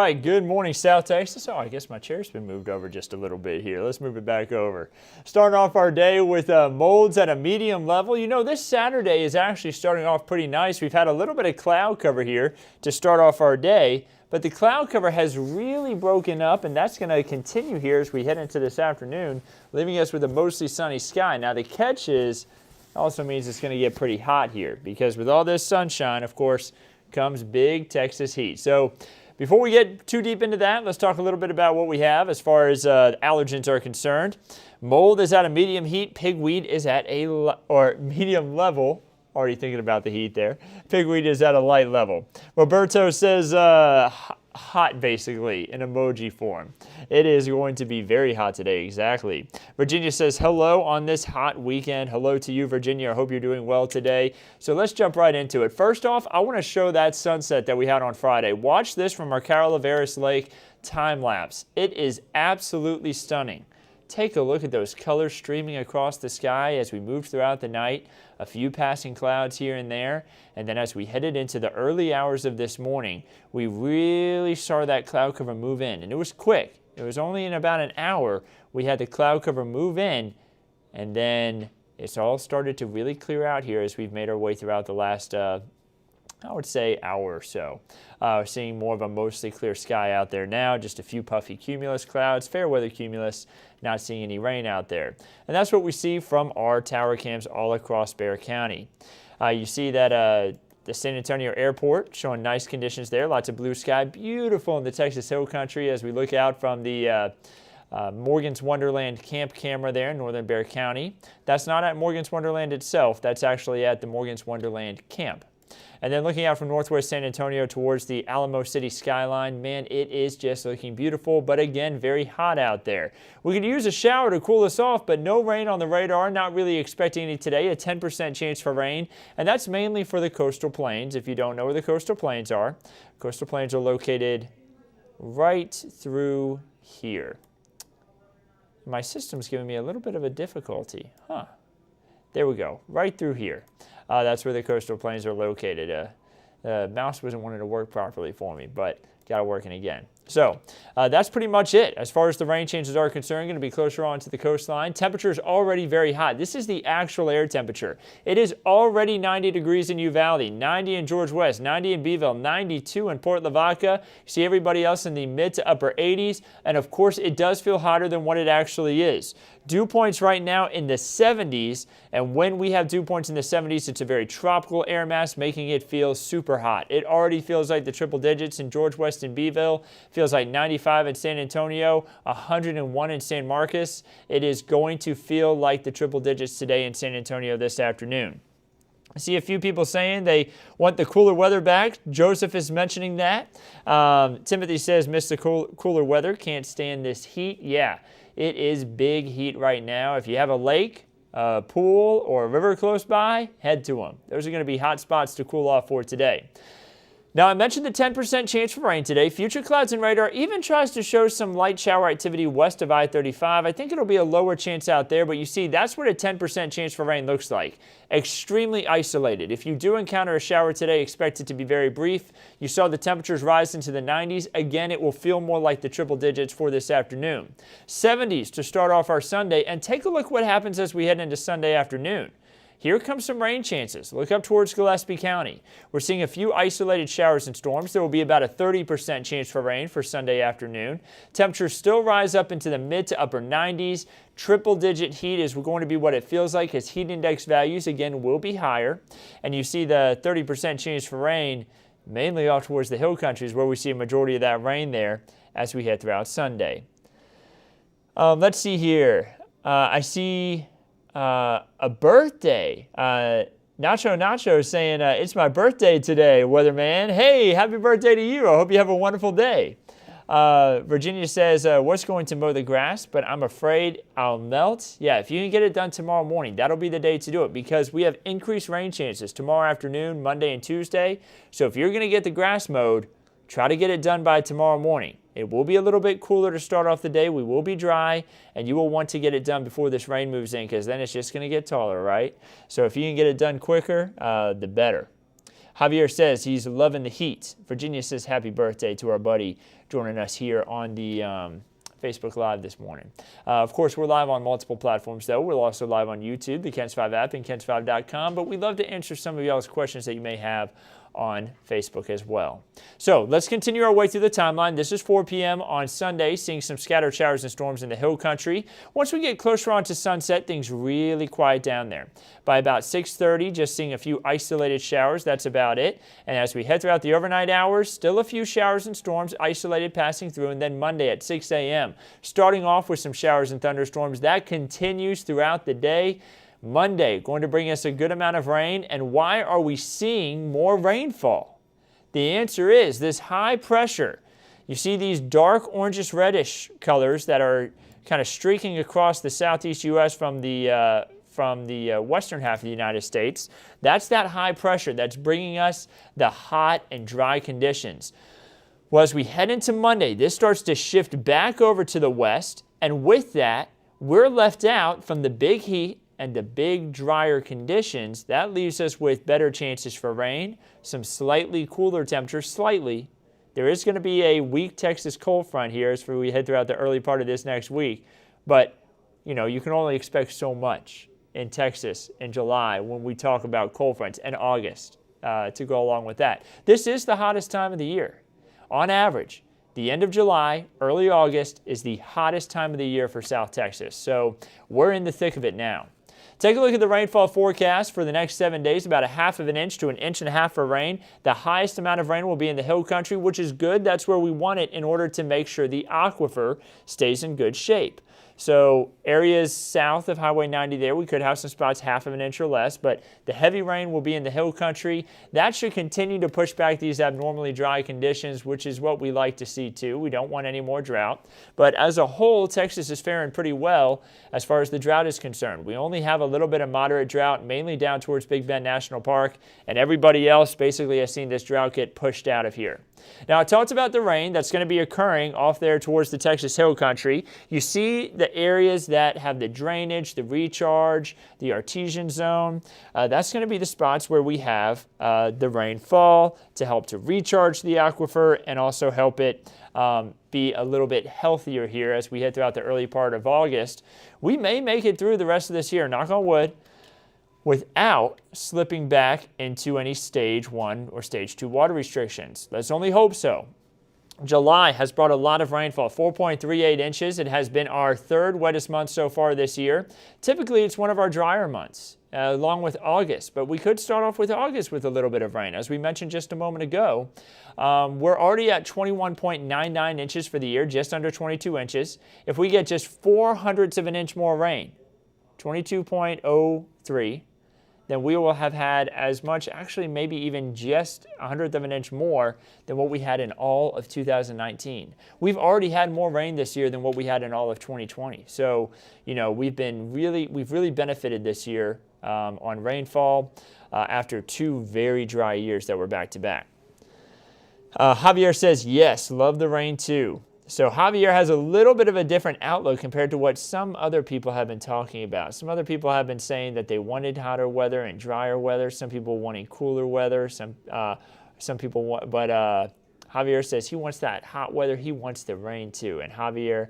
right, good morning, South Texas. Oh, I guess my chair's been moved over just a little bit here. Let's move it back over. Starting off our day with molds at a medium level. You know, this Saturday is actually starting off pretty nice. We've had a little bit of cloud cover here to start off our day, but the cloud cover has really broken up, and that's going to continue here as we head into this afternoon, leaving us with a mostly sunny sky. Now, the catch is also means it's going to get pretty hot here because with all this sunshine, of course, comes big Texas heat. So before we get too deep into that, let's talk a little bit about what we have as far as allergens are concerned. Mold is at a medium heat. Pigweed is at a medium level. Already thinking about the heat there. Pigweed is at a light level. Roberto says hot, basically, in emoji form. It is going to be very hot today, exactly. Virginia says hello on this hot weekend. Hello to you, Virginia. I hope you're doing well today. So let's jump right into it. First off, I want to show that sunset that we had on Friday. Watch this from our Carol Averis Lake time lapse. It is absolutely stunning. Take a look at those colors streaming across the sky as we moved throughout the night. A few passing clouds here and there. And then as we headed into the early hours of this morning, we really saw that cloud cover move in. And it was quick. It was only in about an hour we had the cloud cover move in. And then it's all started to really clear out here as we've made our way throughout the last I would say hour or so. We're seeing more of a mostly clear sky out there now, just a few puffy cumulus clouds, fair weather cumulus, not seeing any rain out there. And that's what we see from our tower cams all across Bexar County. You see that the San Antonio Airport showing nice conditions there, lots of blue sky, beautiful in the Texas Hill Country as we look out from the Morgan's Wonderland camp camera there in northern Bexar County. That's not at Morgan's Wonderland itself, that's actually at the Morgan's Wonderland camp. And then looking out from northwest San Antonio towards the Alamo City skyline, man, it is just looking beautiful, but again, very hot out there. We could use a shower to cool us off, but no rain on the radar, not really expecting any today, a 10% chance for rain, and that's mainly for the coastal plains. If you don't know where the coastal plains are located right through here. My system's giving me a little bit of a difficulty, There we go, right through here. That's where the coastal plains are located. The mouse wasn't wanting to work properly for me, but got it working again. So that's pretty much it. As far as the rain chances are concerned, going to be closer on to the coastline. Temperature is already very hot. This is the actual air temperature. It is already 90 degrees in Uvalde, 90 in George West, 90 in Beeville, 92 in Port Lavaca. You see everybody else in the mid to upper 80s. And of course, it does feel hotter than what it actually is. Dew points right now in the 70s, and when we have dew points in the 70s, it's a very tropical air mass, making it feel super hot. It already feels like the triple digits in George West and Beeville, feels like 95 in San Antonio, 101 in San Marcos. It is going to feel like the triple digits today in San Antonio this afternoon. I see a few people saying they want the cooler weather back. Joseph is mentioning that. Timothy says, miss the cooler weather, can't stand this heat. Yeah. It is big heat right now. If you have a lake, a pool, or a river close by, head to them. Those are going to be hot spots to cool off for today. Now, I mentioned the 10% chance for rain today. Future Clouds and Radar even tries to show some light shower activity west of I-35. I think it'll be a lower chance out there, but you see, that's what a 10% chance for rain looks like. Extremely isolated. If you do encounter a shower today, expect it to be very brief. You saw the temperatures rise into the 90s. Again, it will feel more like the triple digits for this afternoon. 70s to start off our Sunday, and take a look what happens as we head into Sunday afternoon. Here comes some rain chances. Look up towards Gillespie County. We're seeing a few isolated showers and storms. There will be about a 30% chance for rain for Sunday afternoon. Temperatures still rise up into the mid to upper 90s. Triple-digit heat is going to be what it feels like as heat index values, again, will be higher. And you see the 30% chance for rain mainly off towards the hill countries where we see a majority of that rain there as we head throughout Sunday. Let's see here. I see a birthday. Nacho is saying, it's my birthday today, weatherman. Hey, happy birthday to you. I hope you have a wonderful day. Virginia says, what's going to mow the grass, but I'm afraid I'll melt. Yeah, if you can get it done tomorrow morning, that'll be the day to do it because we have increased rain chances tomorrow afternoon, Monday and Tuesday. So if you're going to get the grass mowed, try to get it done by tomorrow morning. It will be a little bit cooler to start off the day. We will be dry, and you will want to get it done before this rain moves in because then it's just going to get taller, right? So if you can get it done quicker, the better. Javier says he's loving the heat. Virginia says happy birthday to our buddy joining us here on the Facebook Live this morning. Of course, we're live on multiple platforms, though. We're also live on YouTube, the Kents 5 app, and Kents5.com. But we'd love to answer some of y'all's questions that you may have on Facebook as well. So let's continue our way through the timeline. This is 4 p.m. on Sunday, seeing some scattered showers and storms in the hill country. Once we get closer on to sunset, things really quiet down there. By about 6:30, just seeing a few isolated showers. That's about it. And as we head throughout the overnight hours, still a few showers and storms isolated passing through. And then Monday at 6 a.m., starting off with some showers and thunderstorms. That continues throughout the day. Monday, going to bring us a good amount of rain. And why are we seeing more rainfall? The answer is this high pressure. You see these dark orangish reddish colors that are kind of streaking across the southeast U.S. from the western half of the United States. That's that high pressure that's bringing us the hot and dry conditions. Well, as we head into Monday, this starts to shift back over to the west. And with that, we're left out from the big heat and the big drier conditions. That leaves us with better chances for rain, some slightly cooler temperatures, slightly. There is going to be a weak Texas cold front here as we head throughout the early part of this next week. But, you know, you can only expect so much in Texas in July when we talk about cold fronts, and August to go along with that. This is the hottest time of the year. On average, the end of July, early August is the hottest time of the year for South Texas. So we're in the thick of it now. Take a look at the rainfall forecast for the next 7 days, about 1/2 inch to 1.5 inches for rain. The highest amount of rain will be in the hill country, which is good. That's where we want it in order to make sure the aquifer stays in good shape. So areas south of Highway 90 there, we could have some spots 1/2 inch or less, but the heavy rain will be in the hill country. That should continue to push back these abnormally dry conditions, which is what we like to see too. We don't want any more drought. But as a whole, Texas is faring pretty well as far as the drought is concerned. We only have a little bit of moderate drought, mainly down towards Big Bend National Park, and everybody else basically has seen this drought get pushed out of here. Now, I talked about the rain that's going to be occurring off there towards the Texas Hill Country. You see the areas that have the drainage, the recharge, the artesian zone. That's going to be the spots where we have the rainfall to help to recharge the aquifer and also help it be a little bit healthier here as we head throughout the early part of August. We may make it through the rest of this year, knock on wood, without slipping back into any stage 1 or stage 2 water restrictions. Let's only hope so. July has brought a lot of rainfall, 4.38 inches. It has been our 3rd wettest month so far this year. Typically, it's one of our drier months, along with August. But we could start off with August with a little bit of rain. As we mentioned just a moment ago, we're already at 21.99 inches for the year, just under 22 inches. If we get just 0.04 of an inch more rain, 22.03, then we will have had as much, actually maybe even just 1/100 of an inch more than what we had in all of 2019. We've already had more rain this year than what we had in all of 2020. So, you know, we've really benefited this year on rainfall after 2 very dry years that were back to back. Javier says, yes, love the rain too. So Javier has a little bit of a different outlook compared to what some other people have been talking about. Some other people have been saying that they wanted hotter weather and drier weather. Some people wanting cooler weather. Some people want, but Javier says he wants that hot weather. He wants the rain too. And Javier,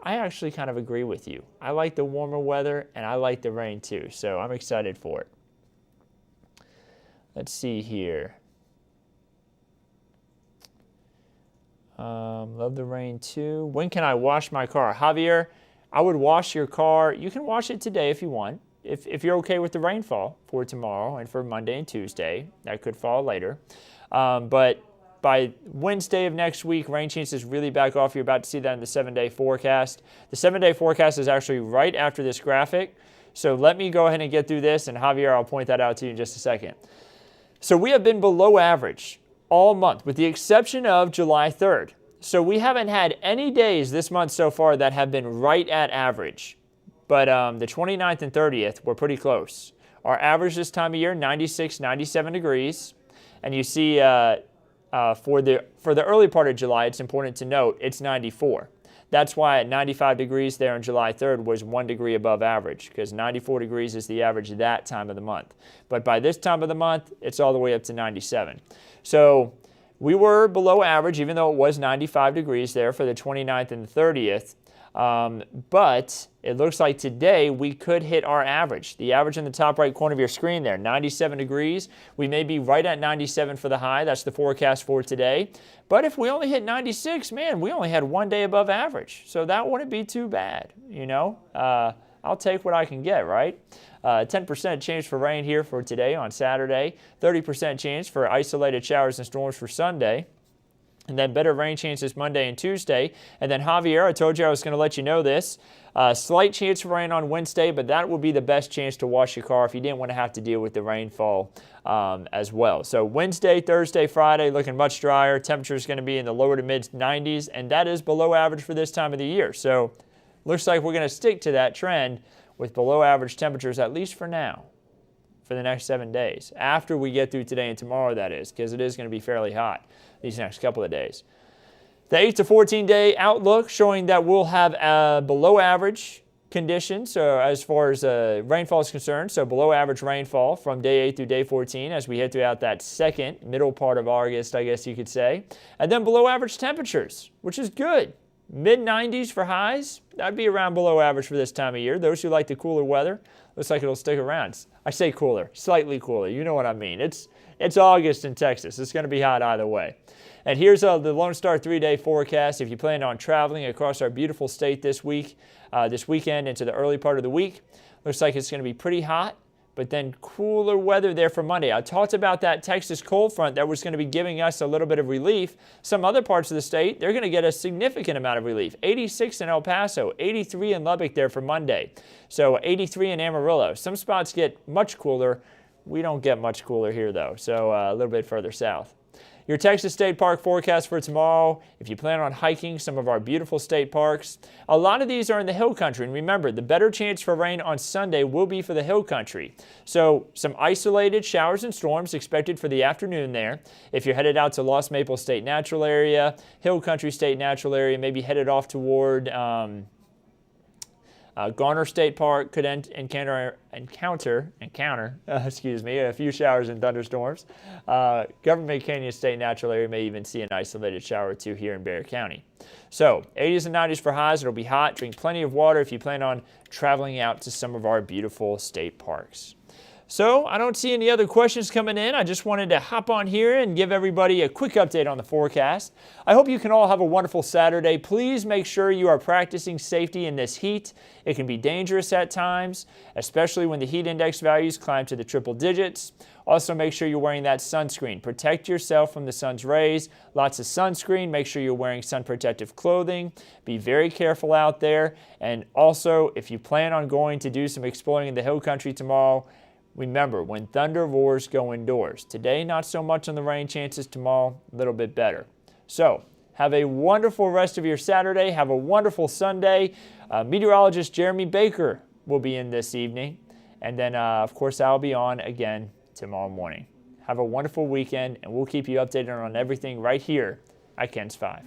I actually kind of agree with you. I like the warmer weather and I like the rain too. So I'm excited for it. Let's see here. Love the rain too. When can I wash my car? Javier, I would wash your car. You can wash it today if you want. If you're okay with the rainfall for tomorrow and for Monday and Tuesday. That could fall later. But by Wednesday of next week, rain chances really back off. You're about to see that in the 7-day forecast. The 7-day forecast is actually right after this graphic. So let me go ahead and get through this. And Javier, I'll point that out to you in just a second. So we have been below average all month, with the exception of July 3rd. So we haven't had any days this month so far that have been right at average. But the 29th and 30th were pretty close. Our average this time of year, 96, 97 degrees. And you see for the early part of July, it's important to note, it's 94. That's why at 95 degrees there on July 3rd was 1 degree above average, because 94 degrees is the average that time of the month. But by this time of the month, it's all the way up to 97. So we were below average, even though it was 95 degrees there for the 29th and the 30th. But it looks like today we could hit our average. The average in the top right corner of your screen there, 97 degrees. We may be right at 97 for the high. That's the forecast for today. But if we only hit 96, man, we only had 1 day above average. So that wouldn't be too bad, you know. I'll take what I can get, right? 10% chance for rain here for today on Saturday. 30% chance for isolated showers and storms for Sunday. And then better rain chances Monday and Tuesday. And then Javier, I told you I was going to let you know this. Slight chance for rain on Wednesday, but that would be the best chance to wash your car if you didn't want to have to deal with the rainfall as well. So Wednesday, Thursday, Friday looking much drier. Temperature is going to be in the lower to mid 90s, and that is below average for this time of the year. So looks like we're going to stick to that trend with below average temperatures, at least for now, for the next 7 days. After we get through today and tomorrow, that is, because it is going to be fairly hot these next couple of days. The 8 to 14 day outlook showing that we'll have below average conditions as far as rainfall is concerned. So below average rainfall from day 8 through day 14 as we head throughout that second middle part of August, I guess you could say. And then below average temperatures, which is good. Mid 90s for highs. That'd be around below average for this time of year. Those who like the cooler weather, looks like it'll stick around. I say cooler, slightly cooler. You know what I mean. It's August in Texas. It's going to be hot either way. And here's the Lone Star 3-day forecast. If you plan on traveling across our beautiful state this weekend into the early part of the week, looks like it's going to be pretty hot, but then cooler weather there for Monday. I talked about that Texas cold front that was going to be giving us a little bit of relief. Some other parts of the state, they're going to get a significant amount of relief. 86 in El Paso, 83 in Lubbock there for Monday. So 83 in Amarillo. Some spots get much cooler. We don't get much cooler here though, so a little bit further south. Your Texas State Park forecast for tomorrow, if you plan on hiking some of our beautiful state parks, a lot of these are in the hill country. And remember, the better chance for rain on Sunday will be for the hill country. So some isolated showers and storms expected for the afternoon there. If you're headed out to Lost Maple State Natural Area, Hill Country State Natural Area, maybe headed off toward Garner State Park could encounter a few showers and thunderstorms. Government Canyon State Natural Area may even see an isolated shower or two here in Bexar County. So 80s and 90s for highs. It'll be hot. Drink plenty of water if you plan on traveling out to some of our beautiful state parks. So I don't see any other questions coming in. I just wanted to hop on here and give everybody a quick update on the forecast. I hope you can all have a wonderful Saturday. Please make sure you are practicing safety in this heat. It can be dangerous at times, especially when the heat index values climb to the triple digits. Also, make sure you're wearing that sunscreen. Protect yourself from the sun's rays. Lots of sunscreen. Make sure you're wearing sun protective clothing. Be very careful out there. And also, if you plan on going to do some exploring in the hill country tomorrow, remember, when thunder roars, go indoors. Today, not so much on the rain chances. Tomorrow, a little bit better. So, have a wonderful rest of your Saturday. Have a wonderful Sunday. Meteorologist Jeremy Baker will be in this evening. And then, of course, I'll be on again tomorrow morning. Have a wonderful weekend, and we'll keep you updated on everything right here at Ken's 5.